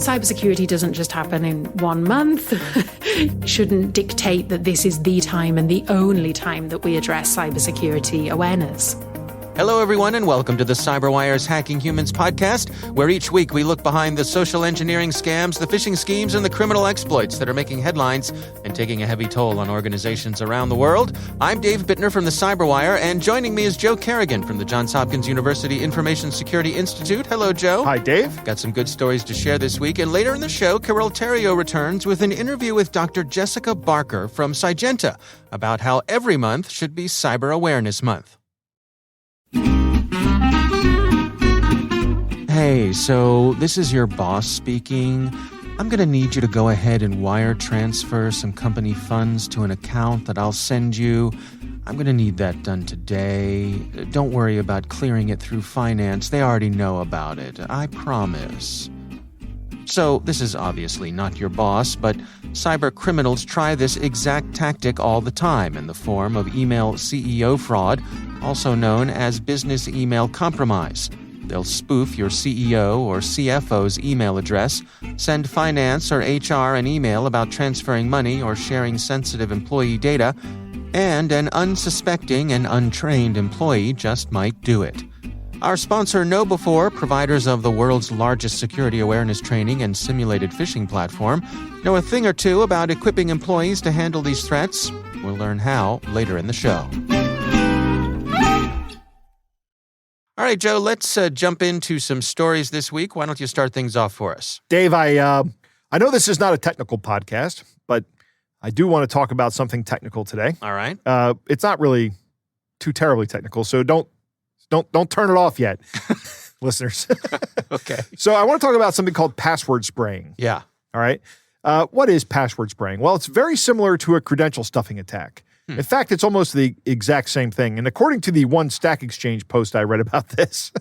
cybersecurity doesn't just happen in 1 month. Shouldn't dictate that this is the time and the only time that we address cybersecurity awareness. Hello, everyone, and welcome to the CyberWire's Hacking Humans podcast, where each week we look behind the social engineering scams, the phishing schemes, and the criminal exploits that are making headlines and taking a heavy toll on organizations around the world. I'm Dave Bittner from the CyberWire, and joining me is Joe Kerrigan from the Johns Hopkins University Information Security Institute. Hello, Joe. Hi, Dave. Got some good stories to share this week, and later in the show, Carol Theriault returns with an interview with Dr. Jessica Barker from Sygenta about how every month should be Cyber Awareness Month. Hey, so this is your boss speaking. I'm going to need you to go ahead and wire transfer some company funds to an account that I'll send you. I'm going to need that done today. Don't worry about clearing it through finance. They already know about it. I promise. So this is obviously not your boss, but cyber criminals try this exact tactic all the time in the form of email CEO fraud, also known as business email compromise. They'll spoof your CEO or CFO's email address, send finance or HR an email about transferring money or sharing sensitive employee data, and an unsuspecting and untrained employee just might do it. Our sponsor KnowBe4, providers of the world's largest security awareness training and simulated phishing platform, know a thing or two about equipping employees to handle these threats. We'll learn how later in the show. All right, Joe, let's jump into some stories this week. Why don't you start things off for us? Dave, I know this is not a technical podcast, but I do want to talk about something technical today. All right. It's not really too terribly technical, so don't turn it off yet, listeners. Okay. So I want to talk about something called password spraying. Yeah. All right. What is password spraying? Well, it's very similar to a credential stuffing attack. In fact, it's almost the exact same thing. And according to the one Stack Exchange post I read about this,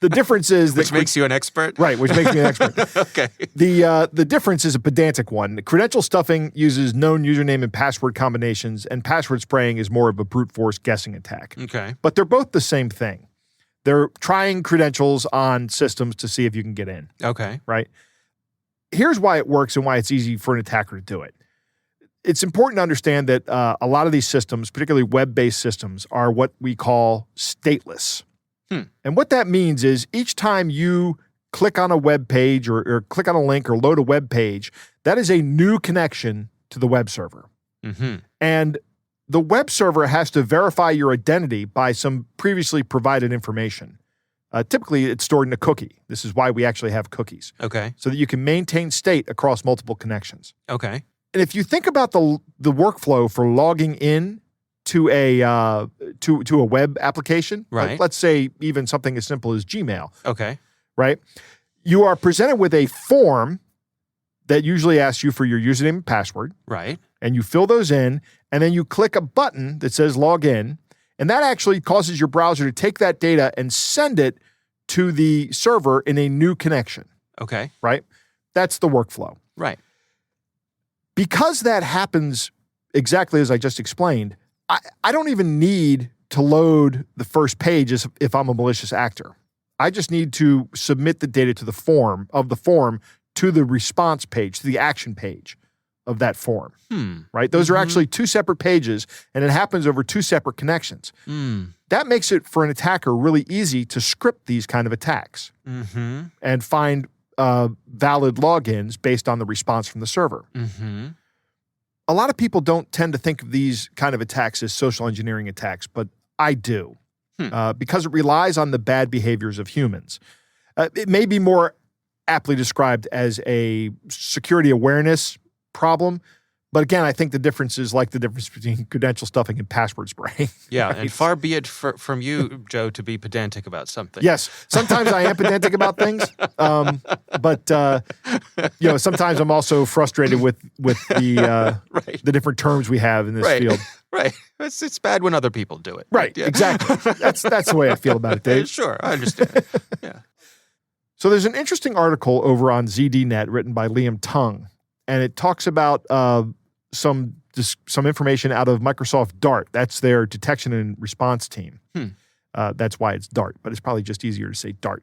the difference is that... Which makes you an expert? Right, which makes me an expert. Okay. The difference is a pedantic one. Credential stuffing uses known username and password combinations, and password spraying is more of a brute force guessing attack. Okay. But they're both the same thing. They're trying credentials on systems to see if you can get in. Okay. Right? Here's why it works and why it's easy for an attacker to do it. It's important to understand that a lot of these systems, particularly web-based systems, are what we call stateless. And what that means is each time you click on a web page or click on a link or load a web page, that is a new connection to the web server. Mm-hmm. And the web server has to verify your identity by some previously provided information. Typically, it's stored in a cookie. This is why we actually have cookies. Okay. So that you can maintain state across multiple connections. Okay. And if you think about the workflow for logging in to a web application, right? Like let's say even something as simple as Gmail. Okay. Right? You are presented with a form that usually asks you for your username and password. Right. And you fill those in, and then you click a button that says log in, and that actually causes your browser to take that data and send it to the server in a new connection. Okay. Right? That's the workflow. Right. Because that happens exactly as I just explained, I don't even need to load the first page as if I'm a malicious actor. I just need to submit the data to the form to the response page, to the action page of that form. Right? Those are actually two separate pages, and it happens over two separate connections. That makes it for an attacker really easy to script these kind of attacks and find valid logins based on the response from the server. A lot of people don't tend to think of these kind of attacks as social engineering attacks, but I do, because it relies on the bad behaviors of humans. It may be more aptly described as a security awareness problem, but again, I think the difference is like the difference between credential stuffing and password spraying. Yeah, right? And far be it from you, Joe, to be pedantic about something. Yes, sometimes I am pedantic about things, but sometimes I'm also frustrated with the right. the different terms we have in this right. field. Right, it's bad when other people do it. Right, Yeah. exactly. That's the way I feel about it, Dave. Sure, I understand. Yeah. So there's an interesting article over on ZDNet written by Liam Tung, and it talks about some information out of Microsoft DART. That's their detection and response team. That's why it's DART, but it's probably just easier to say DART.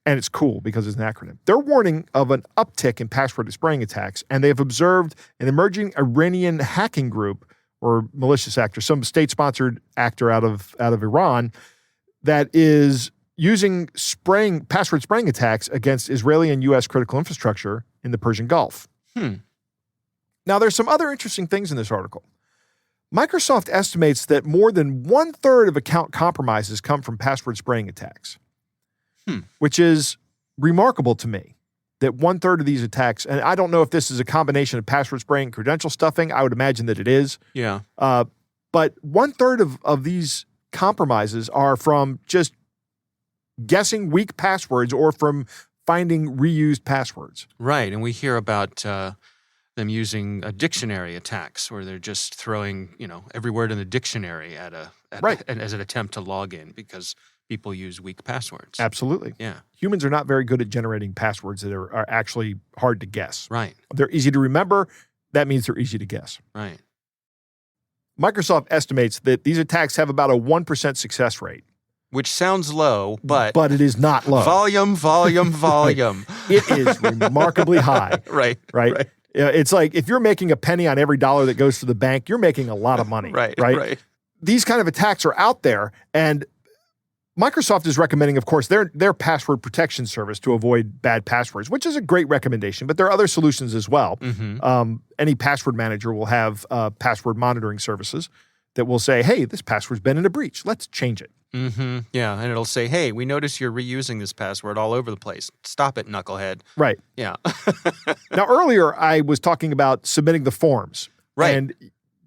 and it's cool because it's an acronym. They're warning of an uptick in password spraying attacks, and they've observed an emerging Iranian hacking group or malicious actor, some state-sponsored actor out of Iran that is using password spraying attacks against Israeli and U.S. critical infrastructure in the Persian Gulf. Now, there's some other interesting things in this article. Microsoft estimates that more than 1/3 of account compromises come from password spraying attacks, which is remarkable to me, that 1/3 of these attacks, and I don't know if this is a combination of password spraying and credential stuffing. I would imagine that it is. Yeah. But 1/3 of these compromises are from just guessing weak passwords or from finding reused passwords. Right. And we hear about them using dictionary attacks where they're just throwing, every word in the dictionary as an attempt to log in because people use weak passwords. Absolutely. Yeah. Humans are not very good at generating passwords that are actually hard to guess. Right. They're easy to remember. That means they're easy to guess. Right. Microsoft estimates that these attacks have about a 1% success rate. Which sounds low, but it is not low. Volume. It is remarkably high. Right. It's like if you're making a penny on every dollar that goes to the bank, you're making a lot of money. Right. These kind of attacks are out there, and Microsoft is recommending, of course, their password protection service to avoid bad passwords, which is a great recommendation, but there are other solutions as well. Any password manager will have password monitoring services that will say, hey, this password's been in a breach. Let's change it. Yeah, and it'll say, hey, we notice you're reusing this password all over the place. Stop it, knucklehead. Right. Yeah. Now, earlier I was talking about submitting the forms. Right. And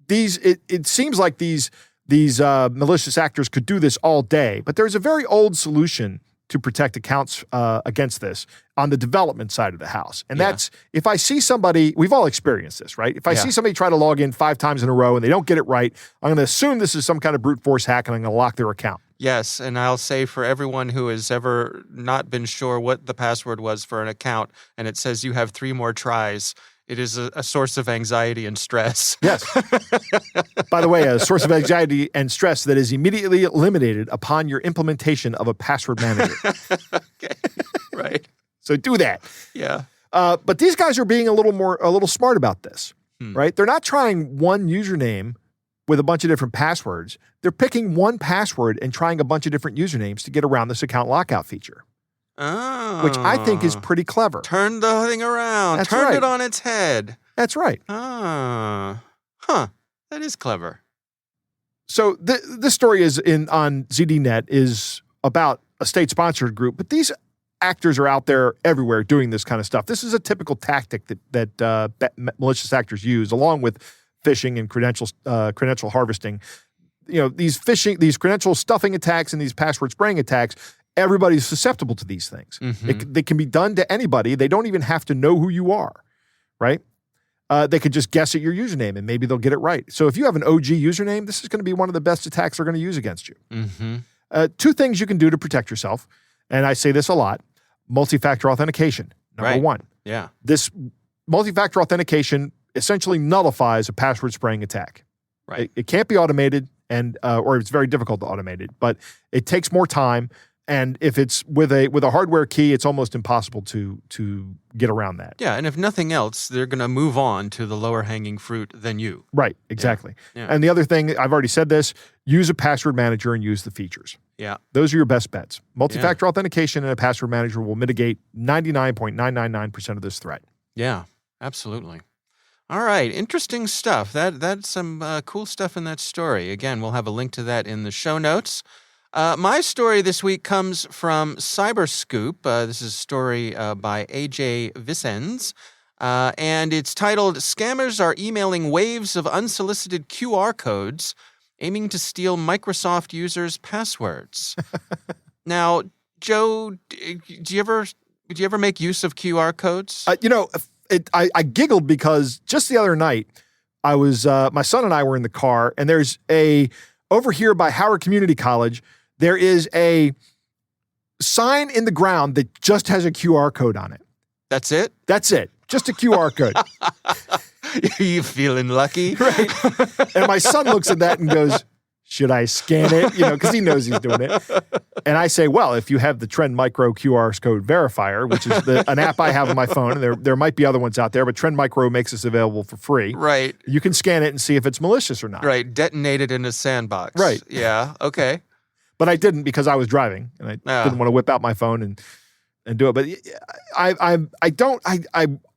it seems like these malicious actors could do this all day, but there's a very old solution to protect accounts against this on the development side of the house. And that's, if I see somebody, we've all experienced this, right? If I see somebody try to log in 5 times in a row and they don't get it right, I'm going to assume this is some kind of brute force hack and I'm going to lock their account. Yes, and I'll say for everyone who has ever not been sure what the password was for an account and it says you have 3 more tries, it is a source of anxiety and stress. Yes. By the way, a source of anxiety and stress that is immediately eliminated upon your implementation of a password manager. Okay. Right. So do that. Yeah. But these guys are being a little smart about this, right? They're not trying one username with a bunch of different passwords. They're picking one password and trying a bunch of different usernames to get around this account lockout feature. Oh. Which I think is pretty clever. Turn the thing around. That's Turn right. it on its head. That's right. That is clever. So this story is on ZDNet is about a state-sponsored group, but these actors are out there everywhere doing this kind of stuff. This is a typical tactic that malicious actors use, along with phishing and credential harvesting. These credential stuffing attacks and these password spraying attacks. Everybody's susceptible to these things. They can be done to anybody. They don't even have to know who you are, right? They could just guess at your username and maybe they'll get it right. So if you have an OG username, this is going to be one of the best attacks they're going to use against you. 2 things you can do to protect yourself, and I say this a lot: multi-factor authentication. Number 1. Yeah. This multi-factor authentication essentially nullifies a password spraying attack. Right. It can't be automated, or it's very difficult to automate it, but it takes more time. And if it's with a hardware key, it's almost impossible to get around that. Yeah, and if nothing else, they're going to move on to the lower hanging fruit than you. Right, exactly. Yeah. And the other thing, I've already said this, use a password manager and use the features. Yeah. Those are your best bets. Multi-factor authentication and a password manager will mitigate 99.999% of this threat. Yeah, absolutely. All right, interesting stuff. That's some cool stuff in that story. Again, we'll have a link to that in the show notes. My story this week comes from Cyberscoop. This is a story by AJ Vicens, and it's titled, "Scammers are emailing waves of unsolicited QR codes aiming to steal Microsoft users' passwords." Now, Joe, do you ever make use of QR codes? I giggled because just the other night, I was my son and I were in the car, and there's over here by Howard Community College, there is a sign in the ground that just has a QR code on it. That's it? That's it. Just a QR code. Are you feeling lucky? Right. And my son looks at that and goes, Should I scan it? Because he knows he's doing it. And I say, well, if you have the Trend Micro QR code verifier, which is an app I have on my phone, and there might be other ones out there, but Trend Micro makes this available for free. Right. You can scan it and see if it's malicious or not. Right. Detonate it in a sandbox. Right. Yeah. Okay. But I didn't because I was driving and I didn't want to whip out my phone and do it. But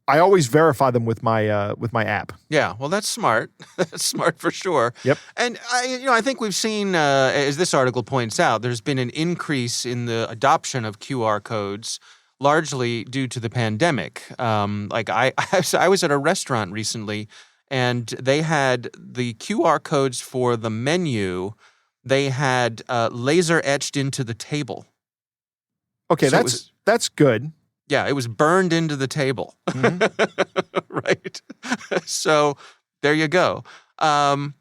I always verify them with my app. Yeah, well, that's smart. That's smart for sure. Yep. And I think we've seen, as this article points out, there's been an increase in the adoption of QR codes, largely due to the pandemic. I was at a restaurant recently, and they had the QR codes for the menu. They had laser etched into the table. Okay, So that's good. Yeah, it was burned into the table. Right. So there you go. And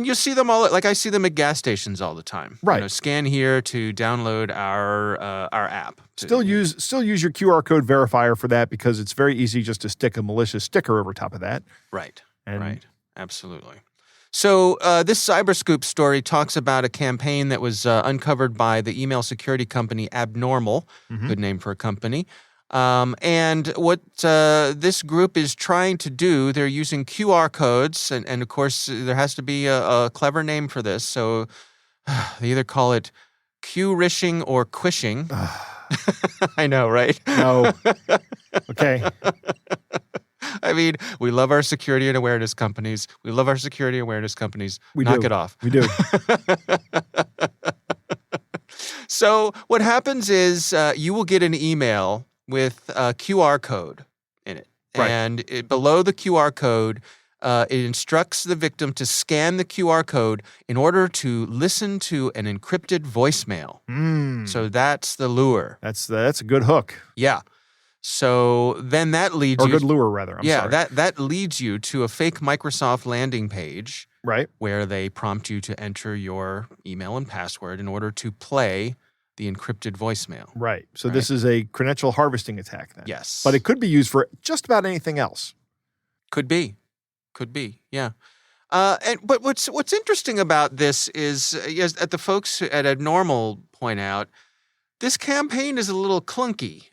you see them all, like I see them at gas stations all the time. Right. Scan here to download our app. Still use your QR code verifier for that because it's very easy just to stick a malicious sticker over top of that. Right. Right. Absolutely. So this Cyberscoop story talks about a campaign that was uncovered by the email security company Abnormal, good name for a company. And what this group is trying to do, they're using QR codes, and of course there has to be a clever name for this. So they either call it Q-rishing or quishing. I know, right? No. Okay. I mean, we love our security and awareness companies. We love our security awareness companies. Knock it off. We do. So what happens is you will get an email with a QR code in it. Right. And below the QR code, it instructs the victim to scan the QR code in order to listen to an encrypted voicemail. So that's the lure. That's a good hook. Yeah. So then that leads or you... Or good lure, rather. I'm sorry. That leads you to a fake Microsoft landing page. Right. Where they prompt you to enter your email and password in order to play the encrypted voicemail. Right. So this is a credential harvesting attack then. Yes. But it could be used for just about anything else. Could be. Yeah. But what's interesting about this is, as the folks at Abnormal point out, this campaign is a little clunky.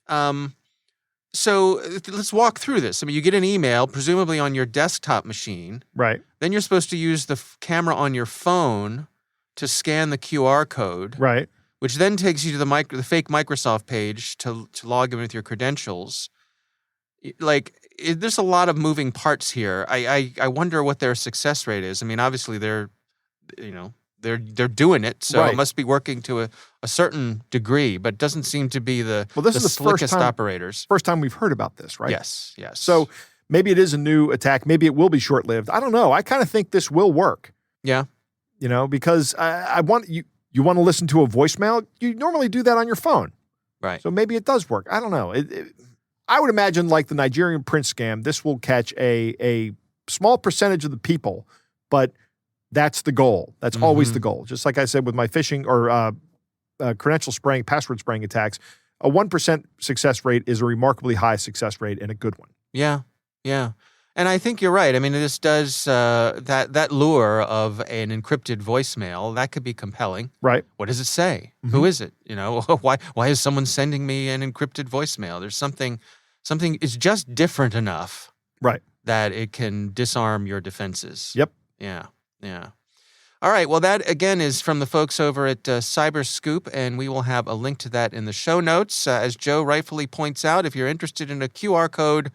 So let's walk through this. I mean, you get an email, presumably on your desktop machine. Right. Then you're supposed to use the camera on your phone to scan the QR code. Right. Which then takes you to the fake Microsoft page to log in with your credentials. There's a lot of moving parts here. I wonder what their success rate is. I mean, obviously they're doing it, so it must be working to a certain degree, but it doesn't seem to be the slickest operators. First time we've heard about this, right? Yes. So maybe it is a new attack. Maybe it will be short-lived. I don't know. I kind of think this will work. Yeah. Because I want you. You want to listen to a voicemail? You normally do that on your phone. Right. So maybe it does work. I don't know. I would imagine like the Nigerian prince scam, this will catch a small percentage of the people, but that's the goal. That's always the goal. Just like I said with my phishing or credential spraying, password spraying attacks, a 1% success rate is a remarkably high success rate and a good one. Yeah. And I think you're right. I mean, this does that lure of an encrypted voicemail, that could be compelling. Right. What does it say? Who is it? Why is someone sending me an encrypted voicemail? There's something is just different enough. Right. That it can disarm your defenses. Yep. Yeah. All right. Well, that again is from the folks over at Cyberscoop, and we will have a link to that in the show notes. As Joe rightfully points out, if you're interested in a QR code,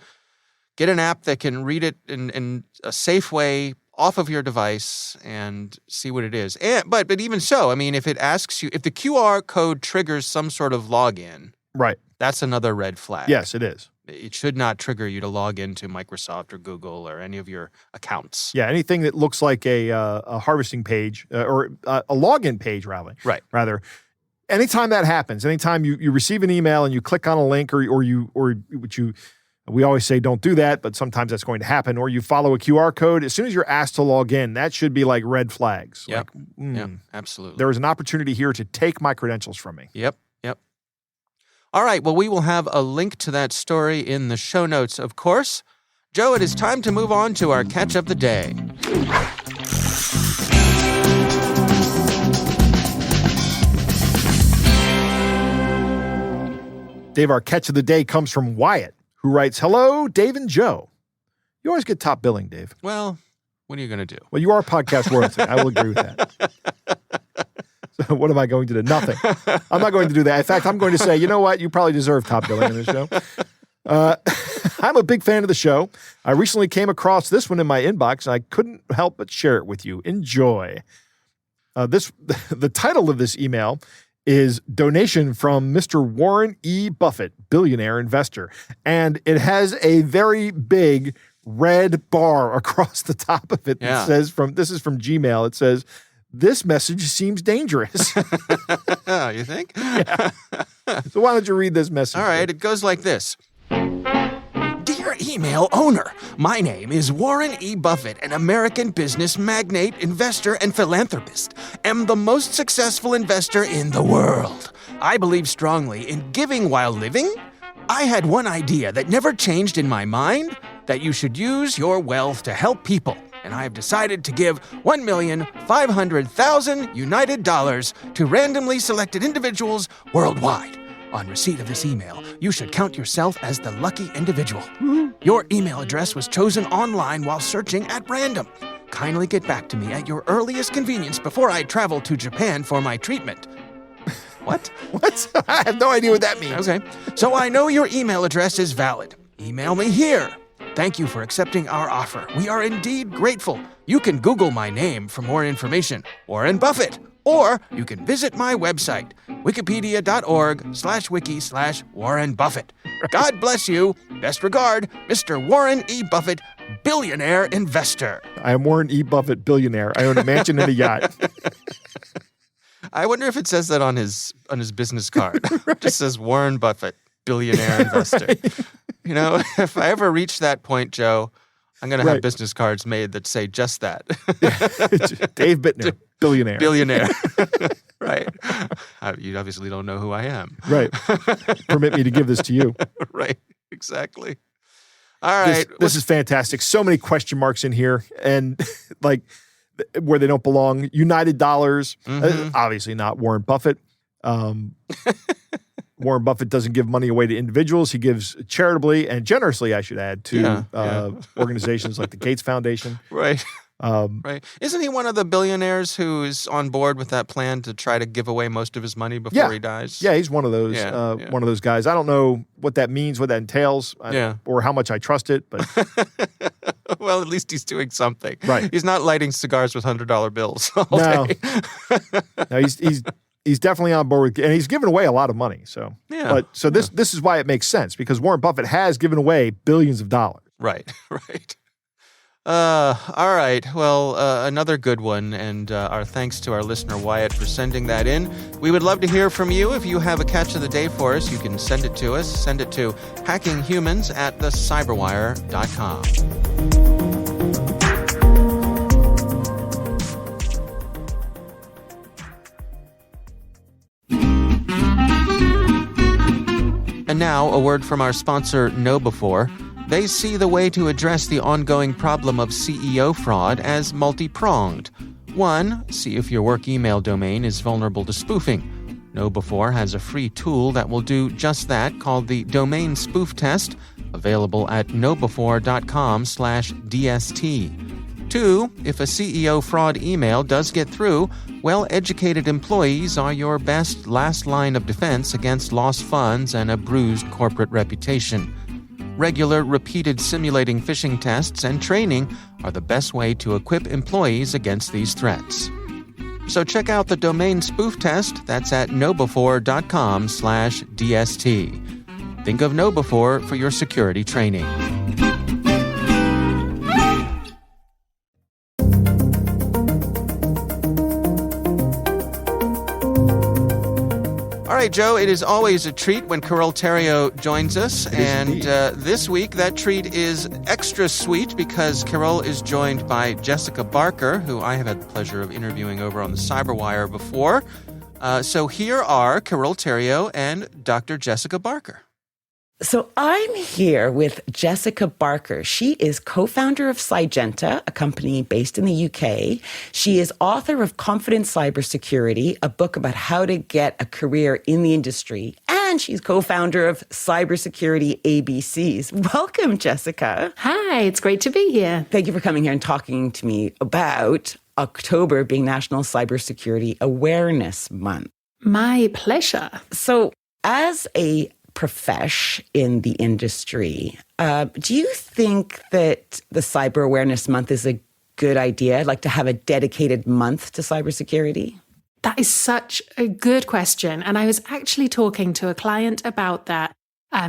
get an app that can read it in a safe way off of your device and see what it is. But even so, I mean, if it asks you, if the QR code triggers some sort of login, right, that's another red flag. Yes, it is. It should not trigger you to log into Microsoft or Google or any of your accounts. Yeah, anything that looks like a harvesting page or a login page, rather. Anytime that happens, anytime you receive an email and you click on a link we always say don't do that, but sometimes that's going to happen. Or you follow a QR code. As soon as you're asked to log in, that should be like red flags. Yep. Yep, absolutely. There is an opportunity here to take my credentials from me. Yep. All right, well, we will have a link to that story in the show notes, of course. Joe, it is time to move on to our catch of the day. Dave, our catch of the day comes from Wyatt, who writes, "Hello, Dave and Joe." You always get top billing, Dave. Well, what are you going to do? Well, you are podcast royalty. I will agree with that. So what am I going to do? Nothing. I'm not going to do that. In fact, I'm going to say, you know what? You probably deserve top billing in this show. I'm a big fan of the show. I recently came across this one in my inbox, and I couldn't help but share it with you. Enjoy. The title of this email is Donation from Mr. Warren E. Buffett, Billionaire Investor. And it has a very big red bar across the top of it that says, this is from Gmail. It says, "This message seems dangerous." You think? Yeah. So why don't you read this message? All right, it goes like this. Dear email owner, my name is Warren E. Buffett, an American business magnate, investor, and philanthropist. Am the most successful investor in the world. I believe strongly in giving while living. I had one idea that never changed in my mind, that you should use your wealth to help people. And I have decided to give $1,500,000 United dollars to randomly selected individuals worldwide. On receipt of this email, you should count yourself as the lucky individual. Your email address was chosen online while searching at random. Kindly get back to me at your earliest convenience before I travel to Japan for my treatment. What? What? I have no idea what that means. Okay. So I know your email address is valid. Email me here. Thank you for accepting our offer. We are indeed grateful. You can Google my name for more information, Warren Buffett, or you can visit my website, wikipedia.org/wiki/Warren Buffett. God bless you. Best regard, Mr. Warren E. Buffett, Billionaire Investor. I am Warren E. Buffett, billionaire. I own a mansion and a yacht. I wonder if it says that on his business card. Right. It just says Warren Buffett, Billionaire Investor. Right. You know, if I ever reach that point, Joe, I'm going to have business cards made that say just that. Dave Bittner, billionaire. Billionaire. Right. You obviously don't know who I am. Right. Permit me to give this to you. Right. Exactly. All right. This is fantastic. So many question marks in here, and like where they don't belong. United dollars. Obviously not Warren Buffett. Warren Buffett doesn't give money away to individuals. He gives charitably and generously, I should add, to organizations like the Gates Foundation. Right. Right. Isn't he one of the billionaires who is on board with that plan to try to give away most of his money before he dies? Yeah, he's one of those one of those guys. I don't know what that means, what that entails, or how much I trust it, but well, at least he's doing something. Right. He's not lighting cigars with $100 bills all day. No, he's definitely on board with, and he's given away a lot of money. So this is why it makes sense, because Warren Buffett has given away billions of dollars. Right. Right. All right. Well, another good one, and our thanks to our listener Wyatt for sending that in. We would love to hear from you. If you have a catch of the day for us, you can send it to us. Send it to hackinghumans@thecyberwire.com. And now, a word from our sponsor, KnowBe4. They see the way to address the ongoing problem of CEO fraud as multi-pronged. 1. See if your work email domain is vulnerable to spoofing. KnowBe4 has a free tool that will do just that, called the Domain Spoof Test, available at knowbe4.com/DST. 2. If a CEO fraud email does get through, well-educated employees are your best last line of defense against lost funds and a bruised corporate reputation. Regular, repeated simulating phishing tests and training are the best way to equip employees against these threats. So check out the Domain Spoof Test. That's at knowbe4.com/DST. Think of KnowBe4 for your security training. All right, Joe, it is always a treat when Carole Theriault joins us. And this week, that treat is extra sweet because Carole is joined by Jessica Barker, who I have had the pleasure of interviewing over on the Cyberwire before. So here are Carole Theriault and Dr. Jessica Barker. So I'm here with Jessica Barker. She is co-founder of Cygenta, a company based in the UK. She is author of Confident Cybersecurity, a book about how to get a career in the industry. And and she's co-founder of Cybersecurity ABCs. Welcome, Jessica. Hi, it's great to be here. Thank you for coming here and talking to me about October being National Cybersecurity Awareness Month. My pleasure. So as a profesh in the industry, do you think that the Cyber Awareness Month is a good idea, like to have a dedicated month to cybersecurity? That is such a good question. And I was actually talking to a client about that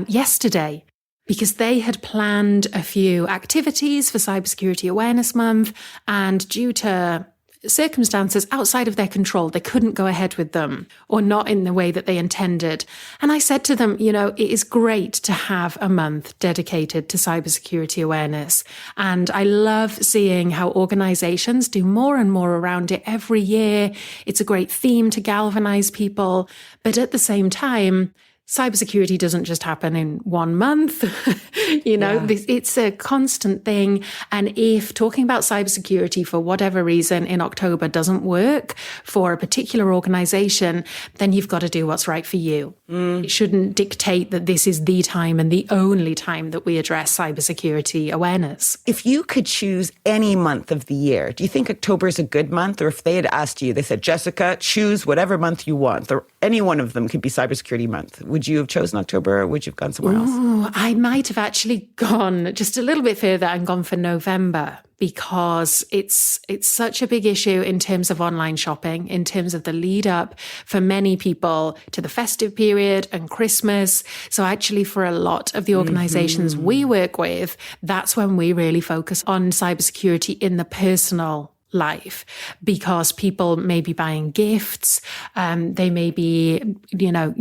yesterday, because they had planned a few activities for Cybersecurity Awareness Month, and due to circumstances outside of their control, they couldn't go ahead with them, or not in the way that they intended. And I said to them, it is great to have a month dedicated to cybersecurity awareness. And I love seeing how organizations do more and more around it every year. It's a great theme to galvanize people. But at the same time, cybersecurity doesn't just happen in 1 month. It's a constant thing. And if talking about cybersecurity for whatever reason in October doesn't work for a particular organization, then you've got to do what's right for you. It shouldn't dictate that this is the time and the only time that we address cybersecurity awareness. If you could choose any month of the year, do you think October is a good month? Or if they had asked you, they said, Jessica, choose whatever month you want, or any one of them could be Cybersecurity Month. Would you have chosen October, or would you have gone somewhere else? Ooh, I might have actually gone just a little bit further and gone for November, because it's such a big issue in terms of online shopping, in terms of the lead up for many people to the festive period and Christmas. So actually for a lot of the organizations we work with, that's when we really focus on cybersecurity in the personal life, because people may be buying gifts, they may be,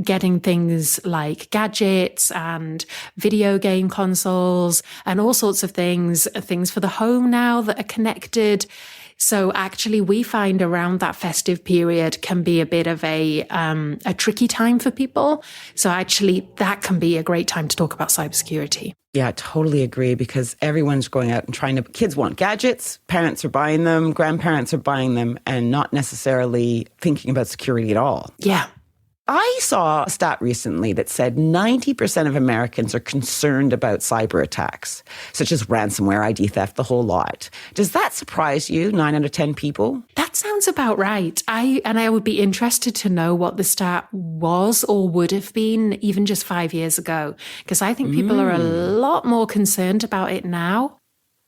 getting things like gadgets and video game consoles and all sorts of things for the home now that are connected. So actually we find around that festive period can be a bit of a tricky time for people. So actually that can be a great time to talk about cybersecurity. Yeah, I totally agree, because everyone's going out and kids want gadgets, parents are buying them, grandparents are buying them, and not necessarily thinking about security at all. Yeah. I saw a stat recently that said 90% of Americans are concerned about cyber attacks, such as ransomware, ID theft, the whole lot. Does that surprise you, 9 out of 10 people? That sounds about right. I would be interested to know what the stat was or would have been even just 5 years ago, because I think people are a lot more concerned about it now.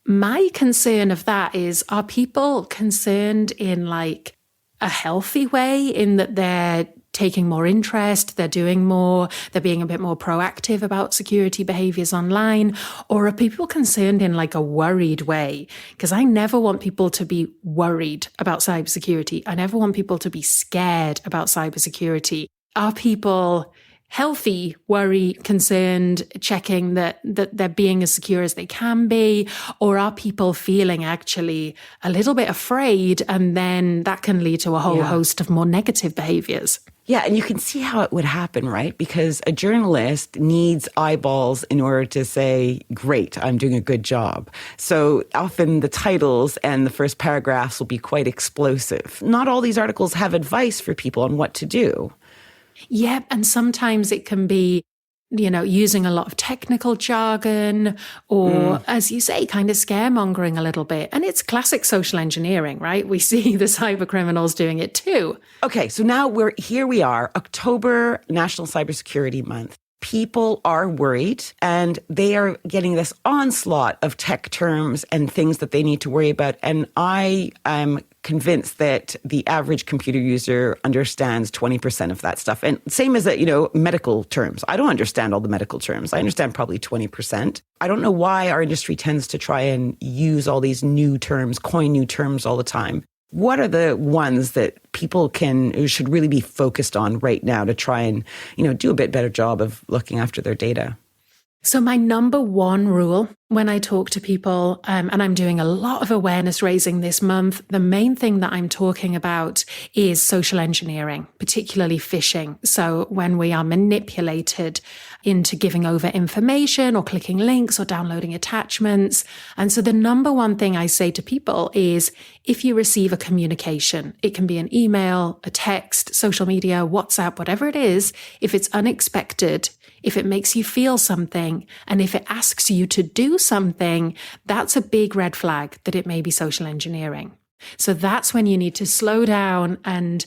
My concern of that is, are people concerned in like a healthy way, in that they're taking more interest, they're doing more, they're being a bit more proactive about security behaviors online? Or are people concerned in like a worried way? Because I never want people to be worried about cybersecurity. I never want people to be scared about cybersecurity. Are people healthy, worry, concerned, checking that they're being as secure as they can be? Or are people feeling actually a little bit afraid, and then that can lead to a whole host of more negative behaviors? Yeah, and you can see how it would happen, right? Because a journalist needs eyeballs in order to say, great, I'm doing a good job. So often the titles and the first paragraphs will be quite explosive. Not all these articles have advice for people on what to do. Yeah, and sometimes it can be, using a lot of technical jargon, or, as you say, kind of scaremongering a little bit. And it's classic social engineering, right? We see the cyber criminals doing it too. Okay, so now we are, October, National Cybersecurity Month. People are worried, and they are getting this onslaught of tech terms and things that they need to worry about. And I am convinced that the average computer user understands 20% of that stuff. And same as medical terms. I don't understand all the medical terms. I understand probably 20%. I don't know why our industry tends to try and use all these new terms, coin new terms all the time. What are the ones that people should really be focused on right now to try and, do a bit better job of looking after their data? So my number one rule when I talk to people, and I'm doing a lot of awareness raising this month, the main thing that I'm talking about is social engineering, particularly phishing. So when we are manipulated into giving over information or clicking links or downloading attachments. And so the number one thing I say to people is if you receive a communication, it can be an email, a text, social media, WhatsApp, whatever it is, if it's unexpected, if it makes you feel something, and if it asks you to do something, that's a big red flag that it may be social engineering. So that's when you need to slow down and,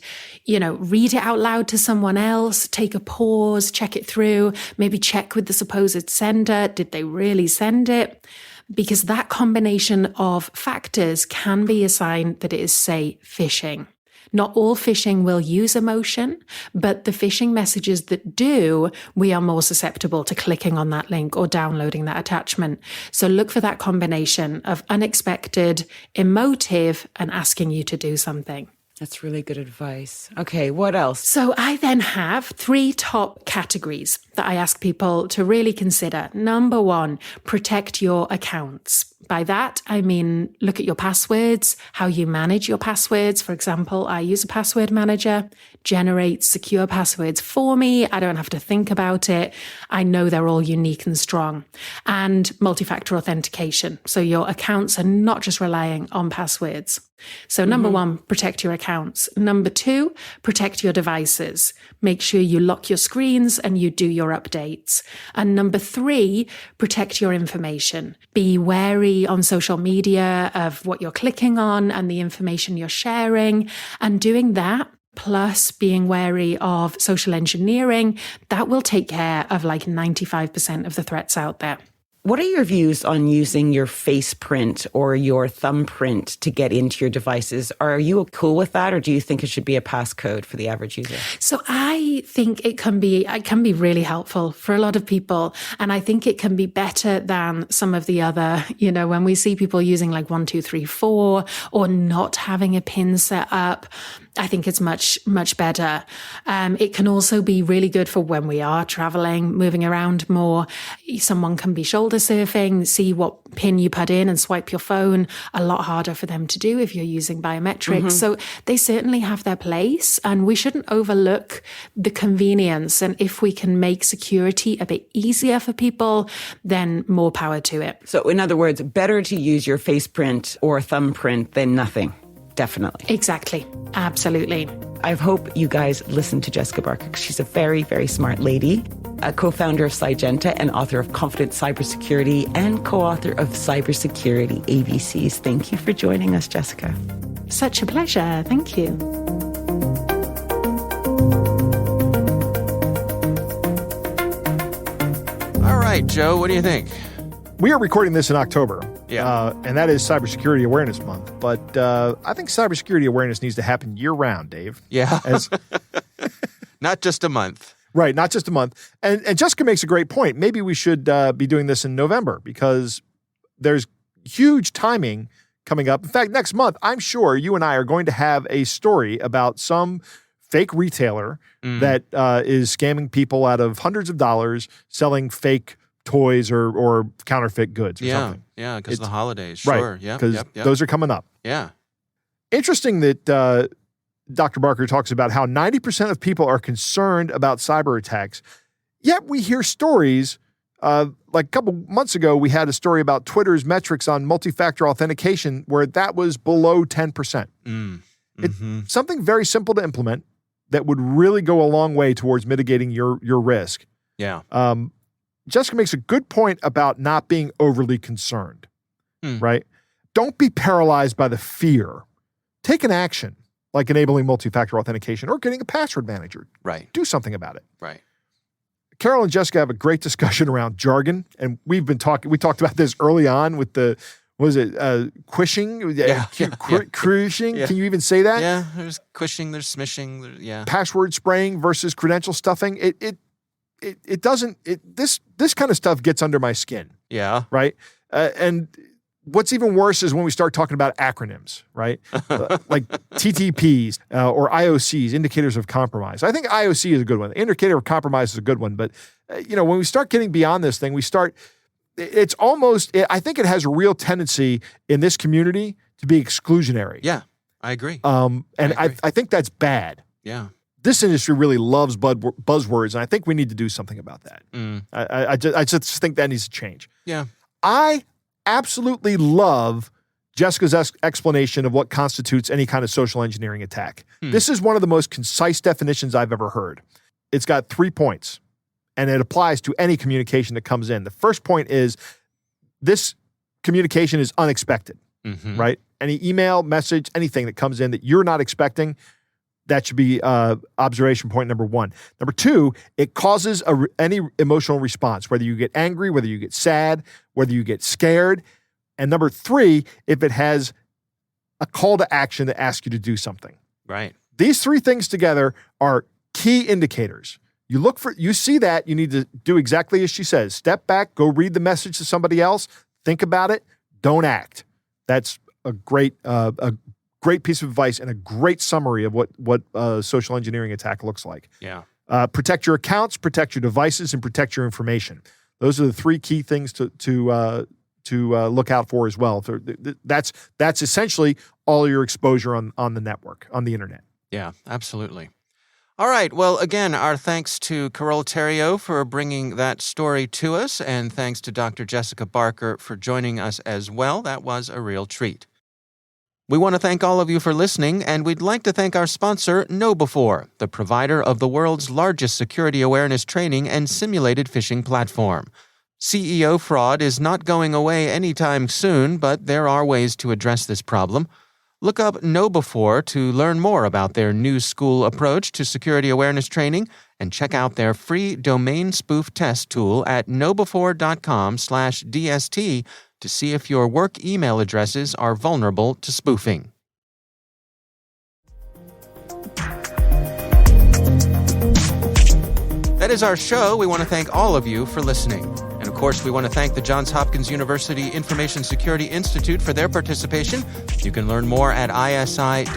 read it out loud to someone else, take a pause, check it through, maybe check with the supposed sender. Did they really send it? Because that combination of factors can be a sign that it is, say, phishing. Not all phishing will use emotion, but the phishing messages that do, we are more susceptible to clicking on that link or downloading that attachment. So look for that combination of unexpected, emotive, and asking you to do something. That's really good advice. Okay, what else? So I then have 3 top categories that I ask people to really consider. Number 1, protect your accounts. By that, I mean, look at your passwords, how you manage your passwords. For example, I use a password manager, generates secure passwords for me. I don't have to think about it. I know they're all unique and strong. And multi-factor authentication. So your accounts are not just relying on passwords. So number 1, protect your accounts. Number 2, protect your devices. Make sure you lock your screens and you do your updates. And number 3, protect your information. Be wary on social media of what you're clicking on and the information you're sharing. And doing that, plus being wary of social engineering, that will take care of like 95% of the threats out there. What are your views on using your face print or your thumbprint to get into your devices? Are you cool with that, or do you think it should be a passcode for the average user? So I think it can be really helpful for a lot of people. And I think it can be better than some of the other, when we see people using like 1, 2, 3, 4 or not having a PIN set up. I think it's much, much better. It can also be really good for when we are traveling, moving around more. Someone can be shoulder surfing, see what PIN you put in and swipe your phone. A lot harder for them to do if you're using biometrics. So they certainly have their place, and we shouldn't overlook the convenience. And if we can make security a bit easier for people, then more power to it. So in other words, better to use your face print or thumbprint than nothing. Definitely. Exactly. Absolutely. I hope you guys listen to Jessica Barker. She's a very, very smart lady, a co-founder of Cygenta and author of Confident Cybersecurity and co-author of Cybersecurity ABCs. Thank you for joining us, Jessica. Such a pleasure. Thank you. All right, Joe, what do you think? We are recording this in October. Yeah. And that is Cybersecurity Awareness Month. But I think cybersecurity awareness needs to happen year-round, Dave. Yeah. Not just a month. Right, not just a month. And Jessica makes a great point. Maybe we should be doing this in November because there's huge timing coming up. In fact, next month, I'm sure you and I are going to have a story about some fake retailer that is scamming people out of hundreds of dollars selling fake toys or counterfeit goods or something. Yeah, because of the holidays. Sure. Right, Yeah, because those are coming up. Yeah. Interesting that Dr. Barker talks about how 90% of people are concerned about cyber attacks, yet we hear stories. Like a couple months ago, we had a story about Twitter's metrics on multi-factor authentication where that was below 10%. It's something very simple to implement that would really go a long way towards mitigating your risk. Yeah. Jessica makes a good point about not being overly concerned, right? Don't be paralyzed by the fear. Take an action, like enabling multi-factor authentication or getting a password manager. Right. Do something about it. Right. Carol and Jessica have a great discussion around jargon, and we talked about this early on with the, quishing? Cruising? Yeah. Can you even say that? Yeah, there's quishing, there's smishing, yeah. Password spraying versus credential stuffing. This kind of stuff gets under my skin. Yeah. Right. And what's even worse is when we start talking about acronyms, right? Like TTPs or IOCs, indicators of compromise. I think IOC is a good one. Indicator of compromise is a good one. But, when we start getting beyond this thing, we start it's almost, I think it has a real tendency in this community to be exclusionary. Yeah, I agree. And I think that's bad. Yeah. This industry really loves buzzwords, and I think we need to do something about that. I just think that needs to change. Yeah. I absolutely love Jessica's explanation of what constitutes any kind of social engineering attack. This is one of the most concise definitions I've ever heard. It's got 3 points, and it applies to any communication that comes in. The first point is this communication is unexpected, right? Any email, message, anything that comes in that you're not expecting, that should be observation point number 1. Number 2, it causes any emotional response, whether you get angry, whether you get sad, whether you get scared. And number 3, if it has a call to action that asks you to do something. Right. These 3 things together are key indicators. You see that, you need to do exactly as she says. Step back, go read the message to somebody else, think about it, don't act. That's a great piece of advice and a great summary of what a social engineering attack looks like. Yeah. Protect your accounts, protect your devices, and protect your information. Those are the 3 key things to look out for as well. That's essentially all your exposure on the network, on the internet. Yeah, absolutely. All right. Well, again, our thanks to Carole Theriault for bringing that story to us, and thanks to Dr. Jessica Barker for joining us as well. That was a real treat. We want to thank all of you for listening, and we'd like to thank our sponsor, KnowBe4, the provider of the world's largest security awareness training and simulated phishing platform. CEO fraud is not going away anytime soon, but there are ways to address this problem. Look up KnowBe4 to learn more about their new school approach to security awareness training, and check out their free domain spoof test tool at knowbe4.com/DST to see if your work email addresses are vulnerable to spoofing. That is our show. We want to thank all of you for listening. And of course, we want to thank the Johns Hopkins University Information Security Institute for their participation. You can learn more at isi.jhu.edu.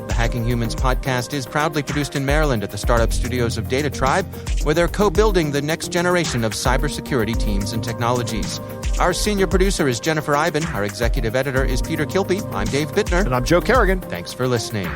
The Hacking Humans podcast is proudly produced in Maryland at the startup studios of Data Tribe, where they're co-building the next generation of cybersecurity teams and technologies. Our senior producer is Jennifer Iben. Our executive editor is Peter Kilpie. I'm Dave Bittner. And I'm Joe Kerrigan. Thanks for listening.